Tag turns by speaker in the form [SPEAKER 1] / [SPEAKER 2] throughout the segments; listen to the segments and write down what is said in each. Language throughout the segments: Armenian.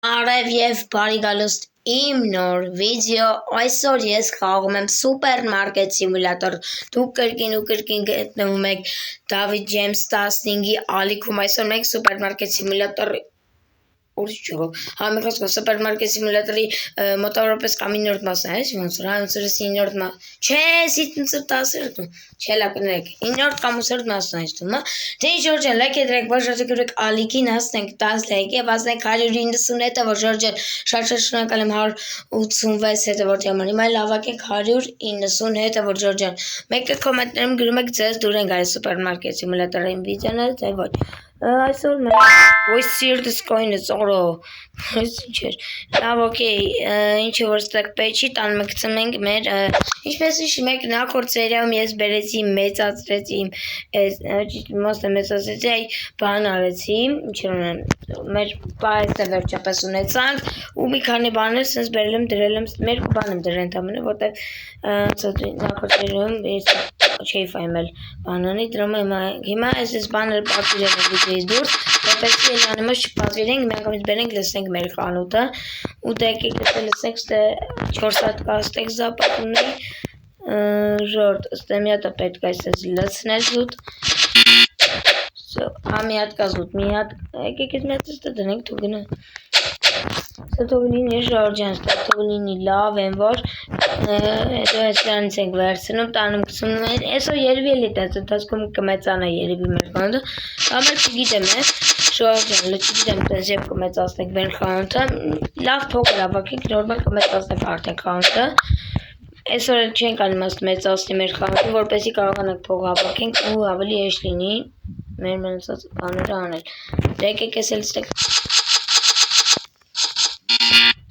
[SPEAKER 1] Արև եւ բարի գալուստ իմ նոր վիդեո, այսօր ես խաղում եմ սուպերմարկետ սիմուլյատոր, դուք կրկին գտնվում եք David James 15-ի ալիքում, այսօր մենք սուպերմարկետ սիմուլյատորի սուպերմարկետ սիմուլյատորի մոտավորապես կամ 9-րդ մասն է, ոնց որ 9-րդ մաս, չէ, 10-րդ, չէ, լավ կներեք, 9-րդ կամ 8-րդ մասն է դու, դե ինչ Ժորժան, լայք դրեք, որ շրջագրեք ալիքին հասնենք 10 լայքի եւ հասնենք 190 հետը, որ Ժորժան, շատ շնորհակալ եմ 186 հետևորդի համար, հիմա լավակենք 190 հետը, որ Ժորժան, մեկը կոմենտներում գրում եք ձեզ դուր են գալիս սուպերմարկետ սիմուլյատորի վիդեոները, թե ոչ այսօր ոյ սիրտս կոյնը ծորո լավ օքեյ ինչը որ ստակ պեչի տան մկցում ենք մեր ինչպես հիշում եք նախորդ սերիայում ես բերեցի մեծացրեցի մոստը մեծացրեցի այ բան արեցի ինչ ունեմ մեր պայեսը վերջապես ունեցանք ու մի քանի բաներ sense բերել եմ դրել եմ մեր բան եմ դրել ընդամենը որտեղ նախորդ սերիայում ես չէի ֆայմել բանանի դրում հիմա այս բաները պատվիրել եմ վիդեոից դուրս որպեսզի այն անիմաց չպատվիրենք միանգամից բերենք լսենք մեր խանութը ու դե եկեք լսենք ստե 4 հատ կաստեք զապատ ունի ժորդ ստե մի հատ պետք է այսպես լցնել զուտ հա մի հատ կա զուտ մի հատ եկեք մի հատ ստե դնենք թող գնա Սոթողնինի Ժորջան, Սոթողնինի լավ են, որ հետո այսրանից ենք վերցնում, տանում կսում են, այսօր երևի էլի տած, ընթացքում կմեծանա երևի մեր խանութը, կամ էլ չգիտեմ է, Ժորջան, չգիտեմ տես և կմեծացնենք մեր խանութը, լավ փոքր ավակենք, նորմալ կմեծացնենք արդեն խանութը, այսօր էլ չենք անիմաստ մեծացնի մեր խանութը, որպեսի կարողանանք փող ավակենք ու ավելի էշ լինի մեր մնացած բաները անել, դե եկեք ես էլ ստեք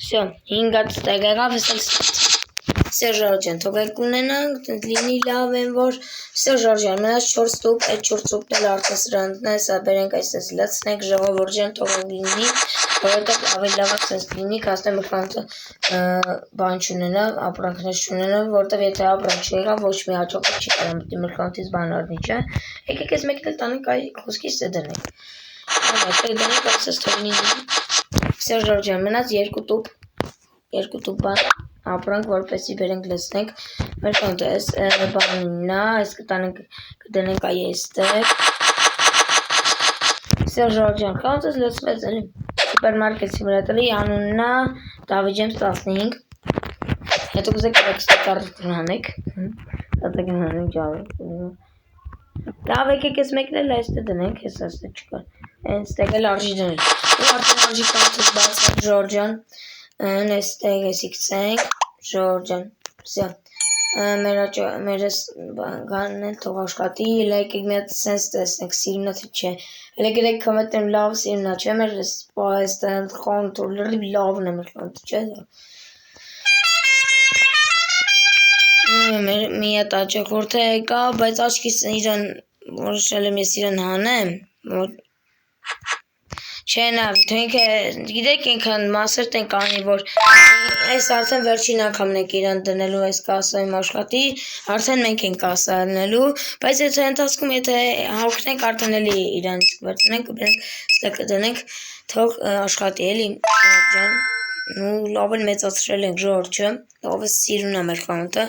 [SPEAKER 1] Всё, 5 հատ ստեկ եղավ, ես էլ ստացի։ Всё, Ժորջան, թողեք ունենանք, լինի լավ են, որ Всё, Ժորջան, մնաց 4 տուփ, այդ 4 տուփն էլ արդեն սրանցն է, սա բերենք այսպես լցնենք, ժողովուրդ թողենք լինի, որովհետև ավելի լավ է sense լինի, կասեմ խանութը բան չունենա, ապրանքներ չունենա, որովհետև եթե ապրանք չեղավ, ոչ մի հաջողակ չի կարող մտի մեր խանութից բան առնի, չէ։ Եկեք ես մեկն էլ տանենք այ խոսքից դնենք։ Այդտեղ դնենք այսպես թողնի Всё, Ժորջան, մնաց 2 տուփ բան ապրանք, որպեսզի բերենք լցնենք մեր խանութը, այս բանն է, այս կդնենք այ այստեղ Всё, Ժորջան, խանութս լցվեց էլի սուպերմարկետ սիմուլյատորի անունն է David James 15 հետո կուզեք կստեկարանեք կստեկարանենք ջավը լավ եկեք ես մեկն էլ այստեղ դնենք, ես այստեղ չկար Հենց ստեղ էլ արժի դնել ու արդեն արժի կանցած բացած Ժորջան այստեղ եսի գցենք Ժորջան Всё մեր բանն էլ թող աշխատի հələ եկեք մի հատ sense տեսնենք սիրունա թե չէ հələ գրեք կոմենտներում լավ սիրունա չէ մեր այստեղ խանութը լրիվ լավն է մեր խանութը չէ մի հատ աճախորդ է եկա բայց աչքիս իրան որոշել եմ ես իրան հանեմ Չէ նա, գիտեք ենքան մասերտ ենք անի, որ այս արդեն վերջին անգամն եք իրան դնելու այս կասայում աշխատի, արդեն մենք ենք կասանելու, բայց եթե ընթացքում եթե հարկնենք արդեն էլի իրան վերցնենք, ստեղ կդնենք, թող աշխատի էլի, Ժորջան, ու լավ էլ մեծացրել ենք Ժորջը, լավ է սիրուն է մեր խանութը,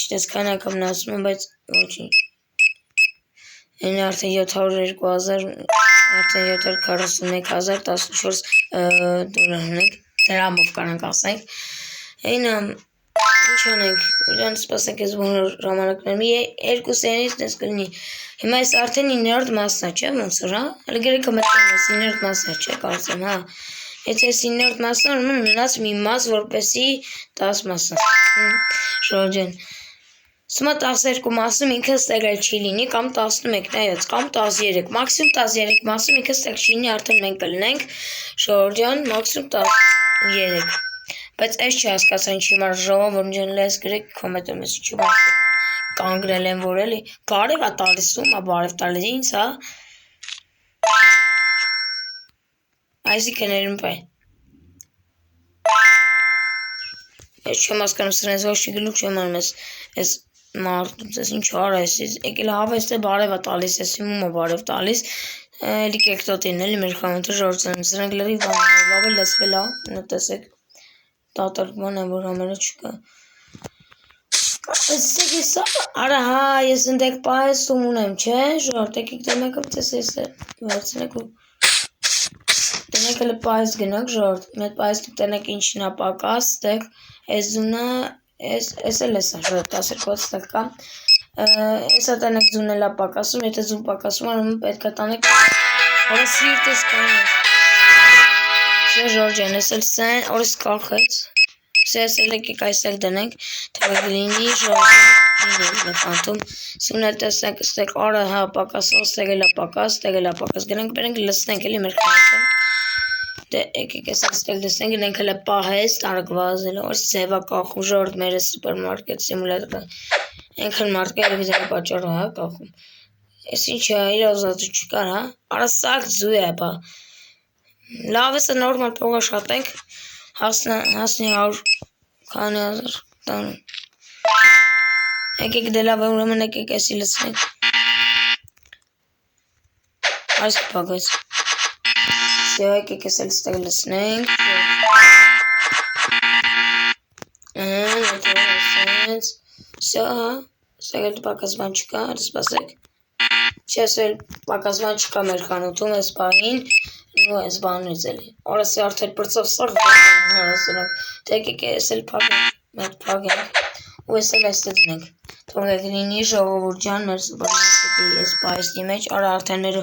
[SPEAKER 1] չտես քան անգամն ասում եմ, բայց ոչինչ, այն արդեն 702,000 արդեն 741,014 դոլար ունենք, դրամով կարանք ասենք, այնը, ինչ անենք, իրան սպասենք ես բոնոր ժամանակներում, երկու սերից դես կլինի, հիմա ես արդեն 9-րդ մասն է, չէ, ոնց որ, հա, հələ գրեք կմետնում ես 9-րդ մասն է, չէ, կարծեմ, հա, եթե ես 9-րդ մասն է, մնաց մի մաս, որպեսի 10 մասն է, Ժորջան, Սումա 12 մասում ինքը ստեղ էլ չի լինի, կամ 11, նայած, կամ 13, մաքսիմում 13 մասում ինքը ստեղ չի լինի, արդեն մենք կլնենք, Ժորջան, մաքսիմում 13, բայց այս չի հասկացան ինչի մար ժողովուրդ ջան լես գրեք կոմենտում ես չի բան կանգրել են որ էլի, բարև է տալիս ումա բարև տալիս ինձ, հա, այսինքն երում պայ, ես չեմ հասկանում սրանց ոչ գլուք չեմ անում ես մարդուց ես ինչ արա ես եկել հավես թե բարև է տալիս ես իմումը բարև տալիս Էլի կեկտոտին էլի մեր խանութը ժորձանում, սրանք լրի վանով է լսվել է, տեսեք, տատարկման է, որ համերը չկա։ Արա հա, ես ընդեք պայսում ունեմ, չէ, ժորդ, եկեք դեմեք ըպտես ես է, վերցնեք ու դենեք հլը պայս գնակ, ժորդ, մետ պայս դուք դենեք ինչն ապակաս, դեք, ես զունը, ես էլ ես ժորդ, 12 տակ կա, ես ատանեք զունել ապակասում, եթե զուն պակասում արում պետք է տանեք, որը սիրտ ես կան ես, սե ժորդ ջան, ես էլ սեն, որս կախեց, Ես եկեք այստեղ դնենք, թվեք լինի ժողովուրդ նefantում, սունել տեսնենք, ստեք արը հա պակասով, ստեղ էլ ապակաս, գնենք բերենք լսնենք էլի մեր խանութը, դե եկեք ես ստեղ լսնենք, գնենք հլը պահես, տարգվազել, որս ձևա կախում ժողովուրդ մերը սուպերմարկետ սիմուլատորը, ենքն մարդկը երևիզանի պատճառը հա կախում, ես ինչ է, իր ոզածու չկար հա, արա սակ ձու է բա, լավ ես նորմալ փող աշխատենք, հասնի 100 քանի հազար տանում եկեք դե լավ է ուրեմն եկեք էսի լսնենք այս կպագայց սյո եկեք ես էլ ստեղ լսնենք սյո ստեղ էլ պակասման չկա սպասեք չես էլ պակասման չկա մեր խանութում ես պահին Ну, ես բանից էլի։ Օրս է արդեն բրծով սաղ հարասնակ։ Տեկեք ես էլ մեկ պագենք։ Ու ես էլ այստեղ դնենք։ Թողեք լինի ժողովուրդ ջան մեր սուպերմարկետի ես պայսի մեջ, արա արդեն մեր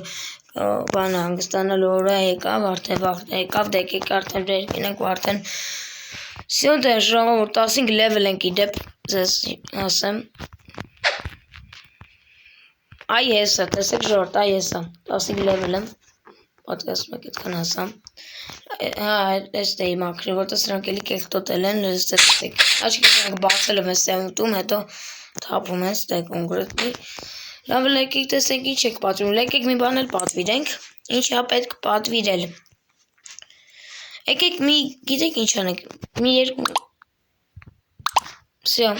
[SPEAKER 1] բանը հանգստանալու օրը եկավ, արդեն վաղ եկավ, դեկեք արդեն վեր գնանք ու արդեն Սյո դե ժողովուրդ 15 level ենք իդեպ ձեզ ասեմ։ Այ հեսա, տեսեք ժողովուրդ, այ հեսա, 15 level եմ։ Պատկասում եք այդքան հասամ, հա, ես դեի մակրի, որտը սրանք էլի կեղտոտել են, լստեցեք, աչքի սրանք բացել եմ ես սեղուտում, հետո թապում են ստեկ կոնգրետնի, լավ լեկեք տեսեք ինչ եք պատվիրում, լեկեք մի բան էլ պատվիրենք, ինչ հա պետք պատվիրել, եկեք մի, գիտեք ինչ անեք, մի երկու, սյո,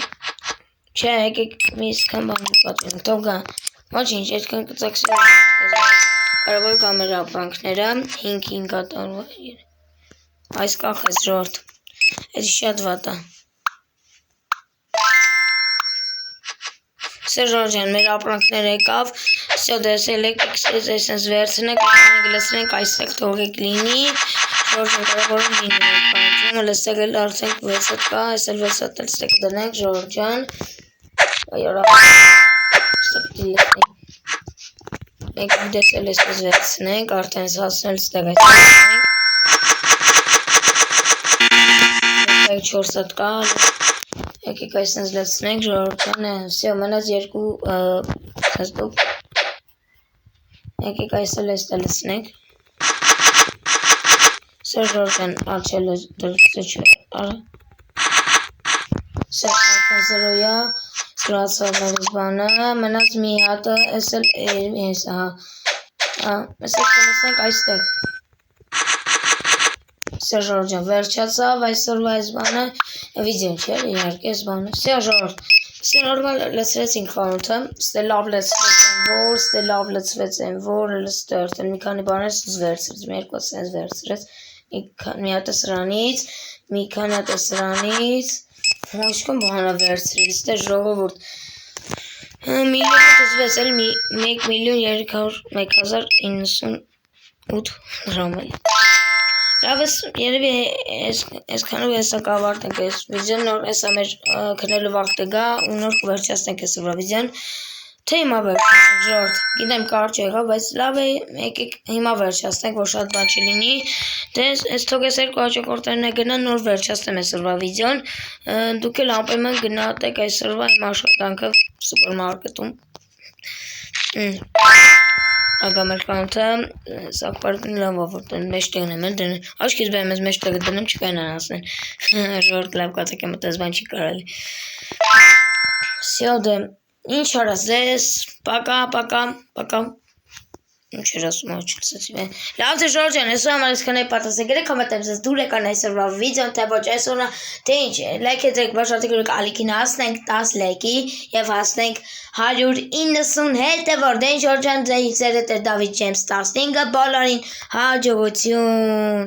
[SPEAKER 1] չէ, եկեք մի իսկան բան պատվիրենք, թող գա, ոչինչ, այդքան կծակսի Կարևոր կամեր ապրանքները 5 կատարվա այս կախ ես ժորդ ես շատ վատ է Սե ժորդ ջան մեր ապրանքները եկավ սյո դեսել եք ես վերցնեք լսնենք այստեղ թողեք լինի ժորդ ջան կարևորում լինի լսեք էլ արդենք վեցատ կա ես էլ վեցատ էլ ստեք դնենք ժորդ ջան Մենք դեսել ես վերցնենք, արդեն հասնել ստեղ այստեղ ենք 4 հատ կա եկեք այսնց լցնենք ժողովրդանը սյո մնաց երկու հստուկ եկեք այսել այստեղ լցնենք սյո ժողովրդան աչել դրսը չէ արա սյո արդեն զրոյա Սրացավարից բանը, մնաց մի հատը, ես էլ ես, հա, ես էլ կլսենք այստեղ, սյո ժորդ ջան, վերջացավ այսօրվա այս բանը, վիդեոն չէ, իհարկե այս բանը, սյո ժորդ, սյո նորմալ լցրեցինք խանութը, ստե լավ լցվեց են որ, ստե արդեն մի քանի բաներ սուզ վերցրեց, մի երկու սենց վերցրեց, մի հատը սրանից, մի քանի հատը սրանից, Հոչկոն բանա վերցրել, ստե ժողովուրդ միլիոնը տզվեց էլ 1,301,098 դրամ էլ լավ ես երևի ես քանով հեսա կավարտենք ես վիդեոն նոր հեսա մեր քնելու վաղտը գա ու նոր կվերջացնենք ես վիդեոն թե հիմա վերջացնենք ժորդ գիտեմ կարճ եղավ բայց լավ է եկեք հիմա վերջացնենք որ շատ բան չլինի դե ես թող ես երկու հաճակորդերն է գնան նոր վերջացնեմ այսօրվա վիդեոն դուք էլ անպայման գնահատեք այսօրվա իմ աշխատանքը սուպերմարկետում ագա մեր կանութը սակպարկն լավ ավորդն մեջտեղն եմ դրն աչքից բեմ ես մեջտեղը դնեմ չկային անասնեն ժորդ լավ կացեք եմ այդպես բան չի կարելի սյո դե Ինչ արած ես, պակա Ինչ էր ասում աչքսացի։ Լավ թե Ժորժ ջան, այսօր համար ես քնay պատասխան գրեք կոմենտարում ձեզ դուր եկան այսօրվա վիդեոն թե ոչ այսօրը թե ինչ լայքեք բաժանեք գրեք ալիքին հասնենք 10 լայքի եւ հասնենք 190 հետը որ դեն Ժորժ ջան ձեր Դավիթ Ջեյմս 15-ը բոլորին հաջողություն